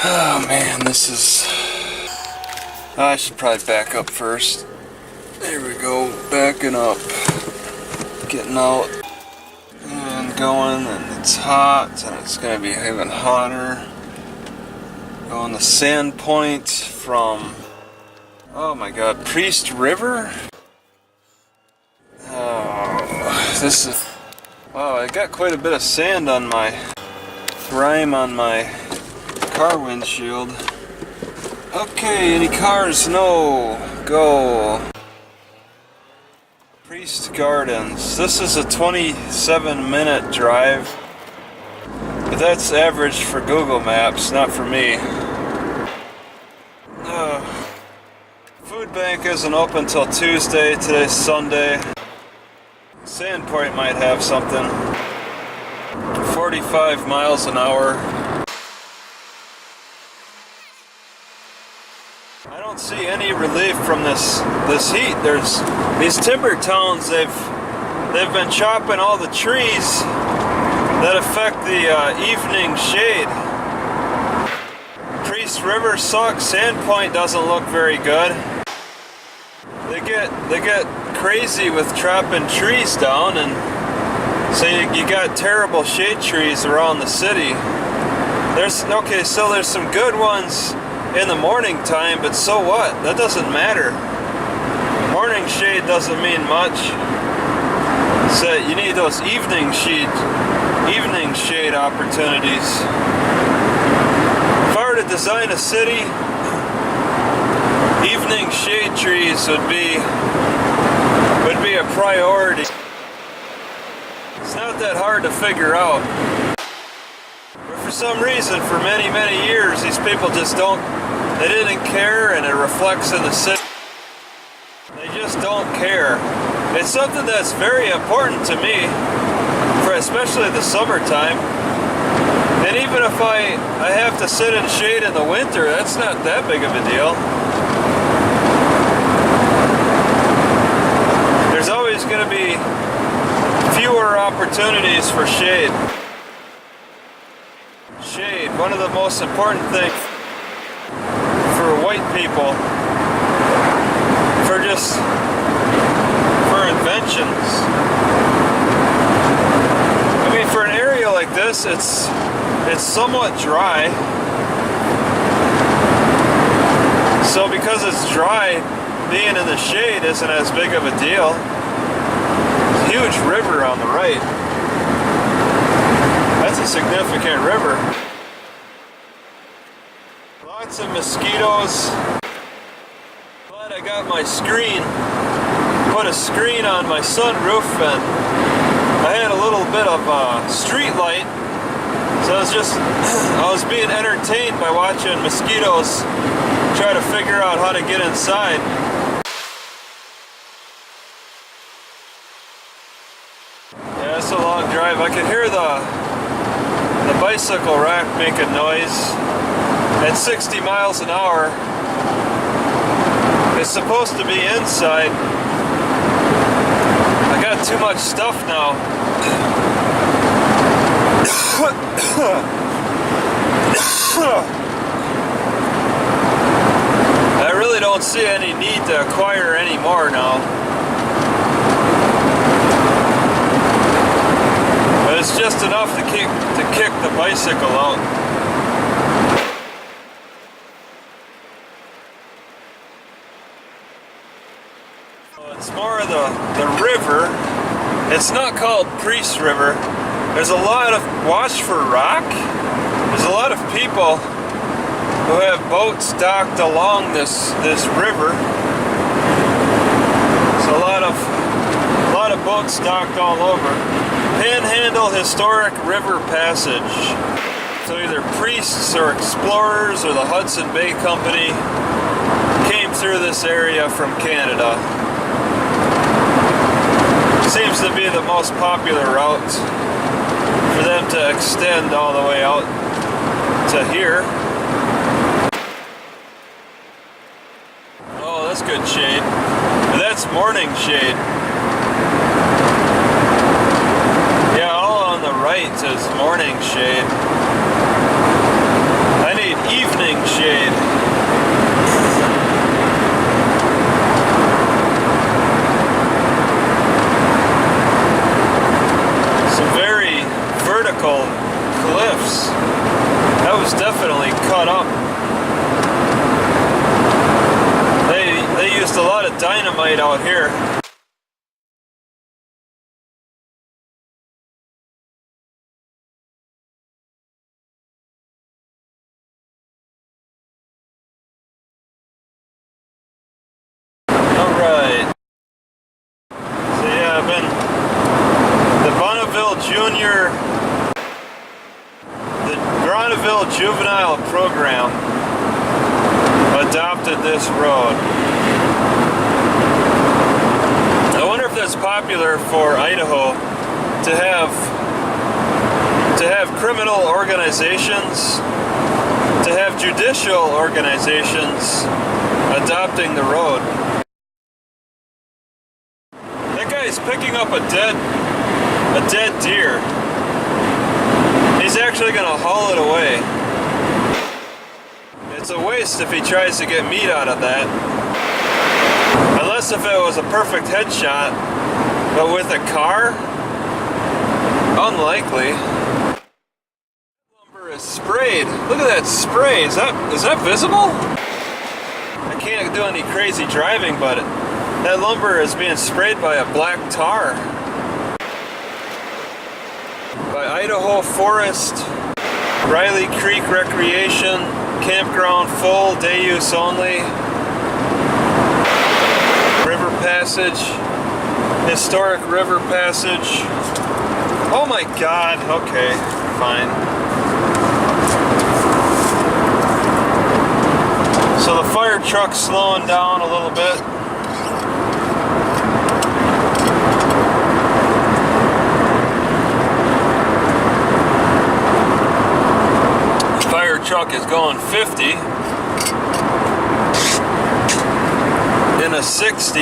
Oh man, this is... I should probably back up first. There we go, backing up. Getting out and going, and it's hot, and it's going to be even hotter. Going to Sandpoint from, oh my god, Priest River? Oh, this is... Wow, I got quite a bit of sand on my... grime on my car windshield. Okay, any cars? No. Go. Priest Gardens. This is a 27-minute drive. But that's average for Google Maps, not for me. Food bank isn't open till Tuesday. Today's Sunday. Sandpoint might have something. 45 miles an hour. I don't see any relief from this heat. There's these timber towns. They've been chopping all the trees that affect the evening shade. Priest River sucks. Sandpoint doesn't look very good. They get crazy with chopping trees down, and so you got terrible shade trees around the city. There's some good ones in the morning time, but so what? That doesn't matter. Morning shade doesn't mean much. So you need those evening shade opportunities. If I were to design a city, evening shade trees would be a priority. It's not that hard to figure out. But for some reason, for many, many years, these people just they didn't care, and it reflects in the city. They just don't care. It's something that's very important to me, for especially the summertime. And even if I have to sit in shade in the winter, that's not that big of a deal. There's always going to be fewer opportunities for shade. Shade, one of the most important things for white people, for inventions. I mean, for an area like this, it's somewhat dry. So because it's dry, being in the shade isn't as big of a deal. Huge river on the right. That's a significant river. Lots of mosquitoes. Glad I got my screen. Put a screen on my sunroof, and I had a little bit of street light. So I was being entertained by watching mosquitoes try to figure out how to get inside. Yeah, it's a long drive. I could hear the bicycle rack making noise at 60 miles an hour. It's supposed to be inside. I got too much stuff now. I really don't see any need to acquire any more now. But it's just enough to kick the bicycle out. It's more of the river. It's not called Priest River. There's a lot of, watch for rock. There's a lot of people who have boats docked along this river. So a lot of boats docked all over. Panhandle Historic River Passage. So either priests or explorers or the Hudson Bay Company came through this area from Canada. Seems to be the most popular route for them to extend all the way out to here. Oh, that's good shade. That's morning shade. Yeah, all on the right is morning shade. I need evening roofs. That was definitely cut up. They used a lot of dynamite out here. Alright. So yeah, I've been the Bonneville Juvenile Program adopted this road. I wonder if that's popular for Idaho to have criminal organizations, to have judicial organizations adopting the road. That guy's picking up a dead deer. He's actually going to haul it away. It's a waste if he tries to get meat out of that. Unless if it was a perfect headshot, but with a car, unlikely. Lumber is sprayed. Look at that spray. Is that visible? I can't do any crazy driving, but that lumber is being sprayed by a black tar. By Idaho Forest, Riley Creek Recreation, campground full, day use only. River passage, historic river passage. Oh my God, okay, fine. So the fire truck's slowing down a little bit. The fire truck is going 50 in a 60.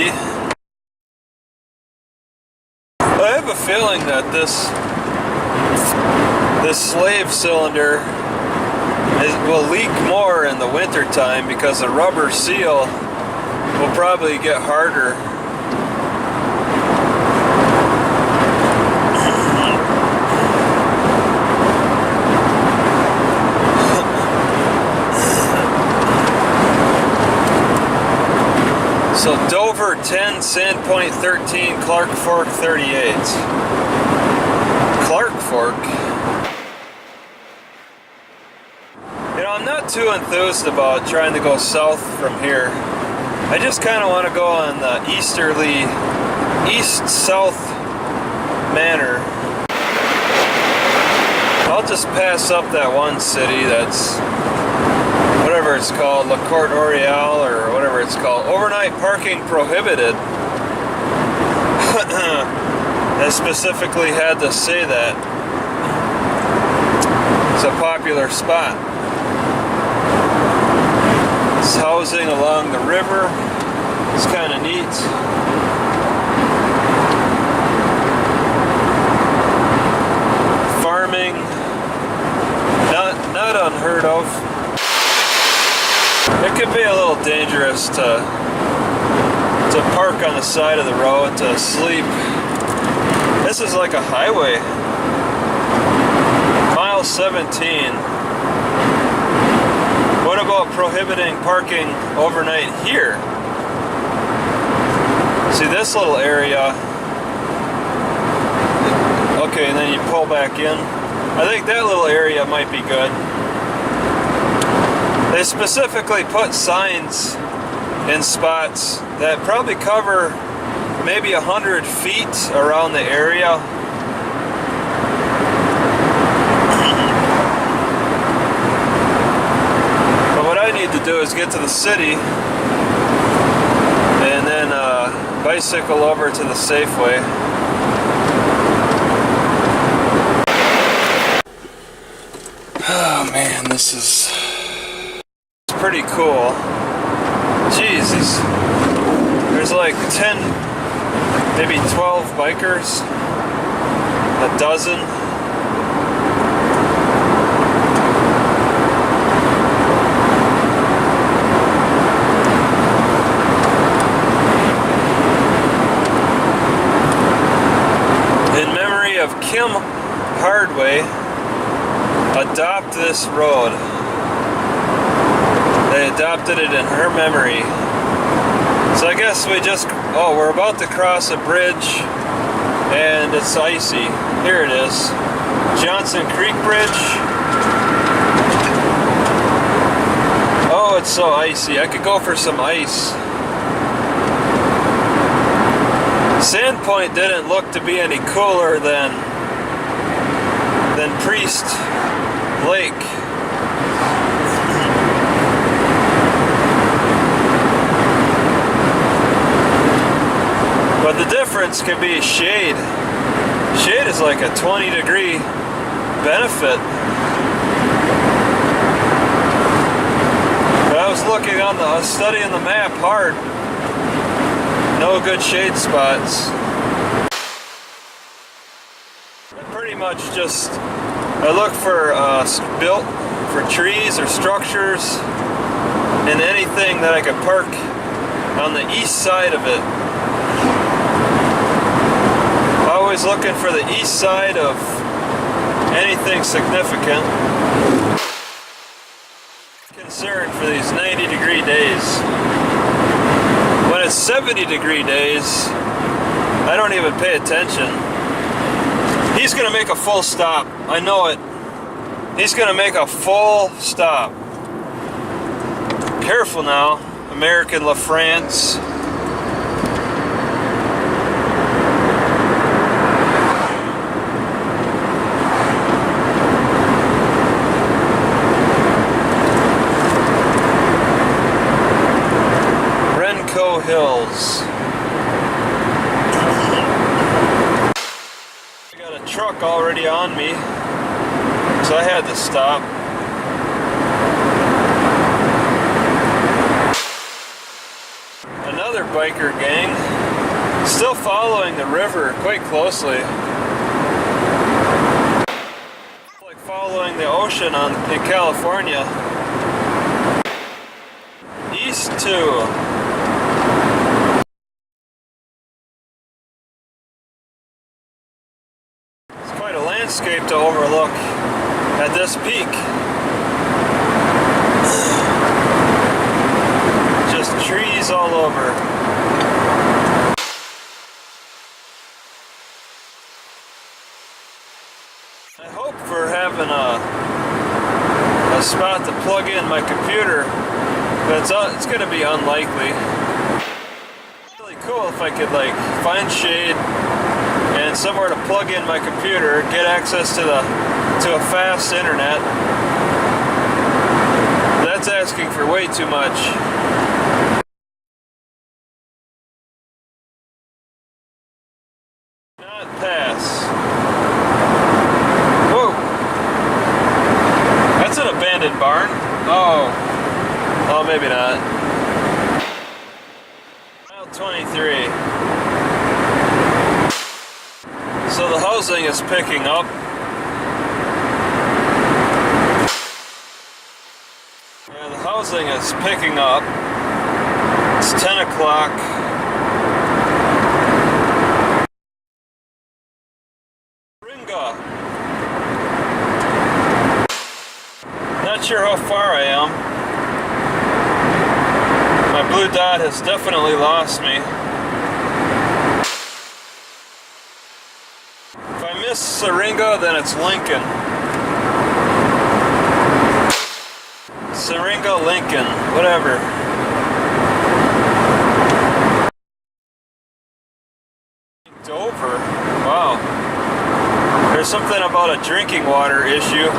I have a feeling that this slave cylinder will leak more in the winter time because the rubber seal will probably get harder. So Dover 10, Sandpoint 13, Clark Fork 38. Clark Fork? You know, I'm not too enthused about trying to go south from here. I just kind of want to go on the easterly, east-south manner. I'll just pass up that one city that's whatever it's called, La Courte Oriole or whatever it's called. Overnight parking prohibited. I specifically had to say that. It's a popular spot. It's housing along the river. It's kind of neat. Farming, not unheard of. It could be a little dangerous to park on the side of the road to sleep. This is like a highway. Mile 17. What about prohibiting parking overnight here? See this little area? Okay, and then you pull back in. I think that little area might be good. They specifically put signs in spots that probably cover maybe 100 feet around the area. But what I need to do is get to the city and then bicycle over to the Safeway. Oh man, this is pretty cool. Jesus, there's like 10, maybe 12 bikers, a dozen. In memory of Kim Hardway, a adopt this road. They adopted it in her memory. So I guess we're about to cross a bridge and it's icy. Here it is. Johnson Creek Bridge. Oh, it's so icy. I could go for some ice. Sandpoint didn't look to be any cooler than Priest Lake. But the difference can be shade. Shade is like a 20-degree benefit. But I was studying the map hard. No good shade spots. Pretty much I look for built for trees or structures and anything that I could park on the east side of it. Always looking for the east side of anything significant. Concerned for these 90-degree days. When it's 70-degree days, I don't even pay attention. He's gonna make a full stop. I know it. He's gonna make a full stop. Careful now, American La France. Hills. I got a truck already on me, so I had to stop. Another biker gang, still following the river quite closely. Like following the ocean in California. East 2. Landscape to overlook at this peak. Just trees all over. I hope for having a spot to plug in my computer, but it's going to be unlikely. Really cool if I could find shade and somewhere to plug in my computer, get access to a fast internet. That's asking for way too much. Not pass. Whoa! That's an abandoned barn. Oh, maybe not. Mile 23. So the housing is picking up. Yeah, the housing is picking up. It's 10 o'clock. Ringa. Not sure how far I am. My blue dot has definitely lost me. If I miss Syringa, then it's Lincoln. Syringa, Lincoln, whatever. Dover, wow. There's something about a drinking water issue.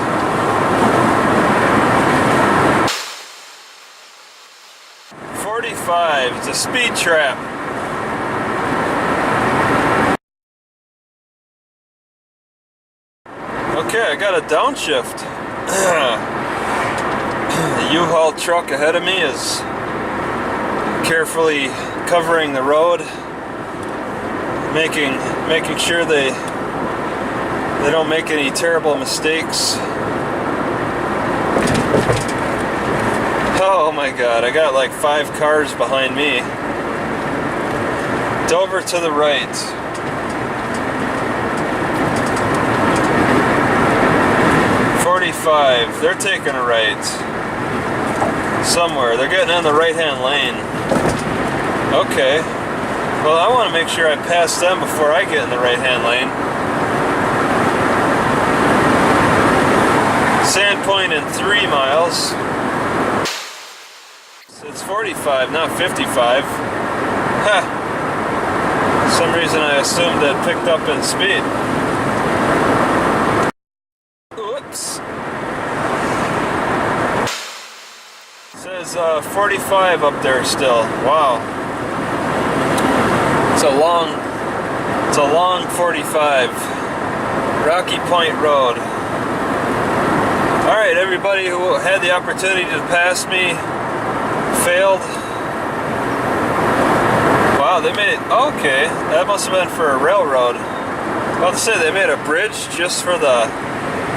.45, it's a speed trap. Okay, I got a downshift. The U-Haul truck ahead of me is carefully covering the road, making sure they don't make any terrible mistakes. Oh my god, I got like 5 cars behind me. Dover to the right. 45. They're taking a right. Somewhere. They're getting in the right-hand lane. Okay. Well, I want to make sure I pass them before I get in the right-hand lane. Sandpoint in 3 miles. It's 45, not 55. Ha! For some reason I assumed it picked up in speed. Oops. It says 45 up there still. Wow. It's a long 45. Rocky Point Road. Alright, everybody who had the opportunity to pass me failed. Wow, they made it. Okay, that must have been for a railroad. I was about to say they made a bridge just for the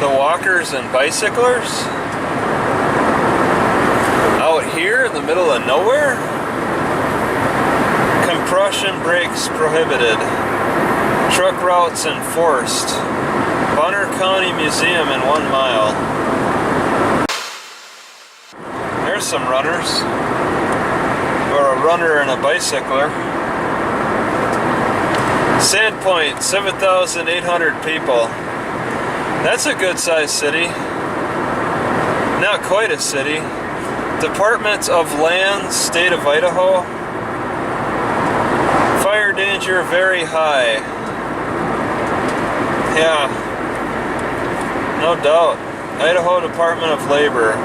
walkers and bicyclers out here in the middle of nowhere. Compression brakes prohibited. Truck routes enforced. Bonner County Museum in 1 mile. There's some runners. Or a runner and a bicycler. Sandpoint, 7,800 people. That's a good sized city. Not quite a city. Department of Land, State of Idaho. Fire danger very high. Yeah. No doubt. Idaho Department of Labor.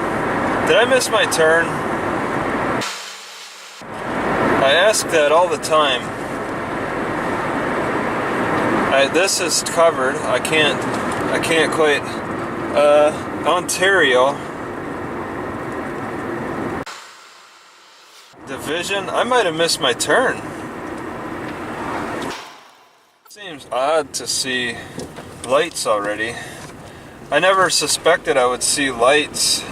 Did I miss my turn? I ask that all the time. This is covered. I can't quite. Ontario. Division? I might have missed my turn. Seems odd to see lights already. I never suspected I would see lights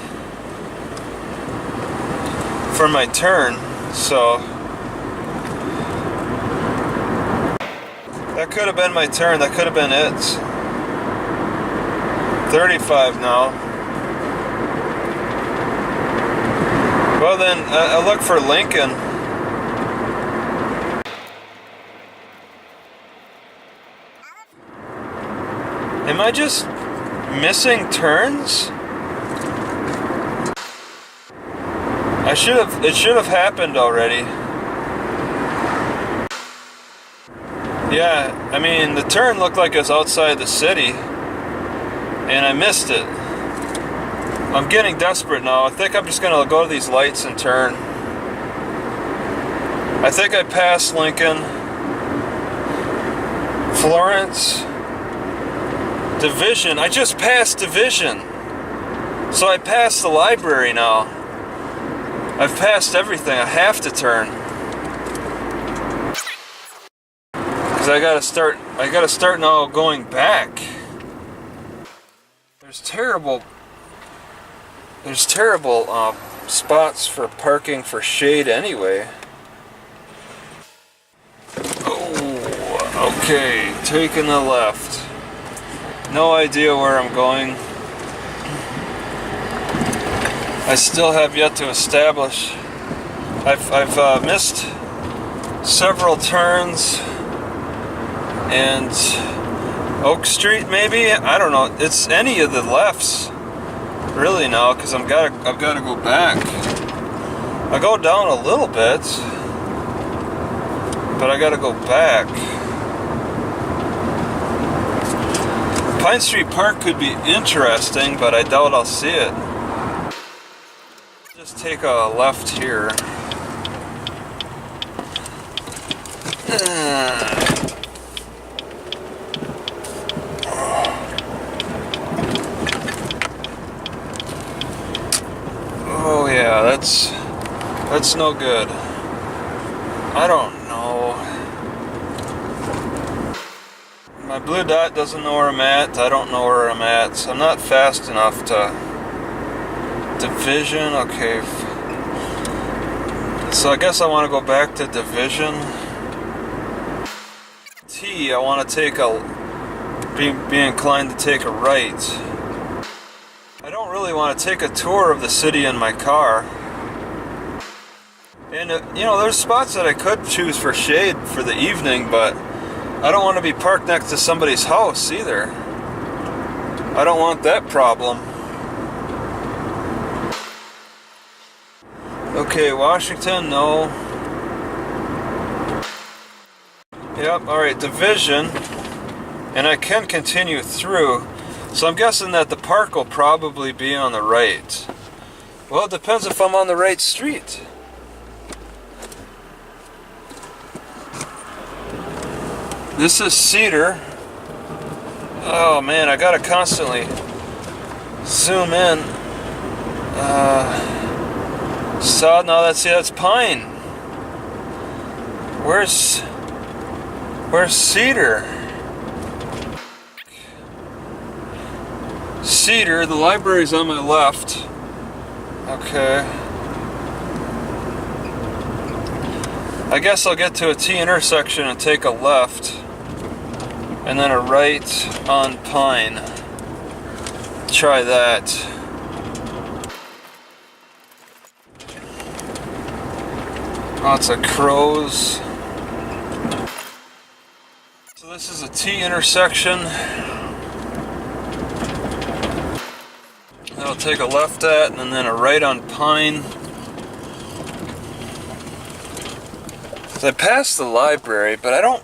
for my turn, so that could have been my turn. That could have been it. 35 now. Well then, I look for Lincoln. Am I just missing turns? It should have happened already. Yeah, I mean, the turn looked like it was outside the city, and I missed it. I'm getting desperate now. I think I'm just gonna go to these lights and turn. I think I passed Lincoln, Florence, Division. I just passed Division. So I passed the library now. I've passed everything. I have to turn. Cause I gotta start now going back. There's terrible spots for parking for shade anyway. Oh, okay, taking the left. No idea where I'm going. I still have yet to establish. I've missed several turns, and Oak Street maybe. I don't know. It's any of the lefts really now, because I've got to go back. I go down a little bit, but I got to go back. Pine Street Park could be interesting, but I doubt I'll see it. Just take a left here. Oh yeah, that's no good. I don't know. My blue dot doesn't know where I'm at. I don't know where I'm at. So I'm not fast enough to... Division, okay. So I guess I want to go back to Division. T, I want to take be inclined to take a right. I really want to take a tour of the city in my car. And you know, there's spots that I could choose for shade for the evening, but I don't want to be parked next to somebody's house either. I don't want that problem. Okay, Washington, no. Yep, alright, Division. And I can continue through. So I'm guessing that the park will probably be on the right. Well, it depends if I'm on the right street. This is Cedar. Oh man, I gotta constantly zoom in. So now that's Pine. Where's Cedar? Cedar, the library's on my left. Okay. I guess I'll get to a T intersection and take a left. And then a right on Pine. Try that. Lots of crows. So this is a T intersection. I'll take a left at and then a right on Pine. So I passed the library, but I don't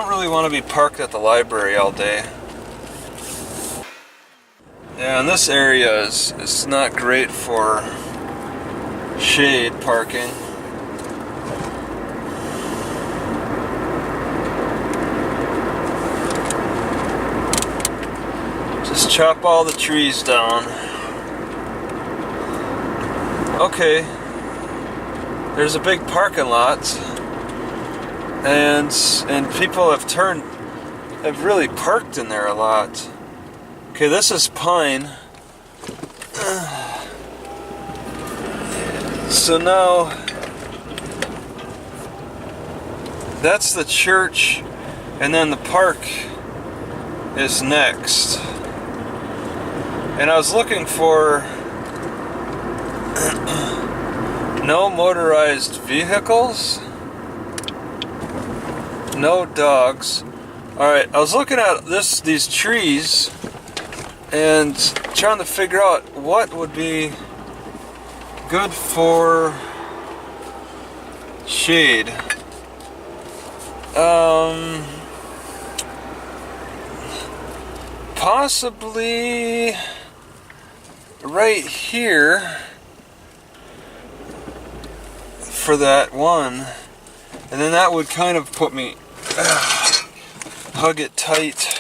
really want to be parked at the library all day. Yeah, and this area is not great for shade parking. Just chop all the trees down. Okay, there's a big parking lot, and people have really parked in there a lot. Okay, this is Pine. So now that's the church, and then the park is next. And I was looking for no motorized vehicles, no dogs. Alright, I was looking at these trees and trying to figure out what would be good for shade. Possibly right here for that one, and then that would kind of put me hug it tight.